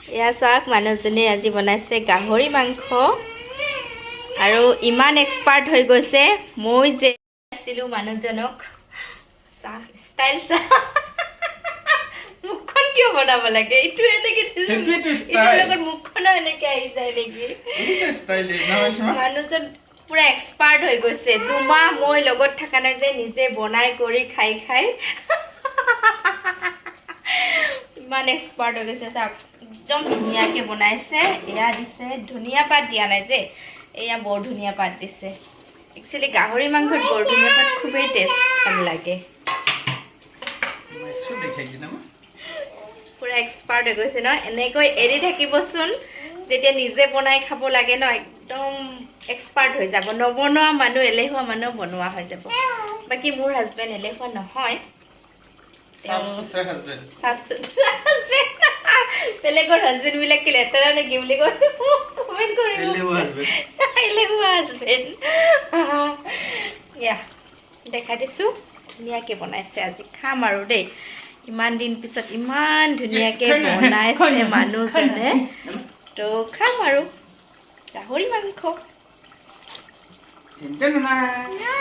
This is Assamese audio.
এয়া চাওক মানুহজনে আজি বনাইছে গাহৰি মাংস আৰু ইমান এক্সপাৰ্ট হৈ গৈছে মই যে আছিলো মানুহজনক চাহ ষ্টাইল চাহ মুখখন কিয় বনাব লাগে এইটো এনেকে এইটোৰ লগত মুখখনো এনেকে আহি যায় নেকি মানুহজন পুৰা এক্সপাৰ্ট হৈ গৈছে দুমাহ মই লগত থকা নাই যে নিজে বনাই কৰি খাই খাই ইমান এক্সপাৰ্ট হৈ গৈছে চাওক একদম ধুনীয়াকে বনাইছে এয়া দিছে ধনিয়া পাত দিয়া নাই যে এয়া বৰ ধুনীয়া পাত দিছে একচুয়ালি গাহৰি মাংসত বৰ ধুনীয়া পাত খুবেই টেষ্ট ভাল লাগে পুৰা এক্সপাৰ্ট হৈ গৈছে ন এনেকৈ এৰি থাকিবচোন যেতিয়া নিজে বনাই খাব লাগে ন একদম এক্সপাৰ্ট হৈ যাব নবনোৱা মানুহ এলেহুৱা মানুহ বনোৱা হৈ যাব বাকী মোৰ হাজবেণ্ড এলেহুৱা নহয় বেলেগৰ হাজবেণ্ড বিলাক কি লেতেৰা নেকি বুলি কমেণ্ট কৰিব এলেহুৱা হাজবেণ্ড দেখা দিছো ধুনীয়াকে বনাইছে আজি খাম আৰু দেই ইমান দিন পিছত ইমান ধুনীয়াকে বনাইছে মানুহজনে তো খাম আৰু গাহৰি মাংস চিন্তা না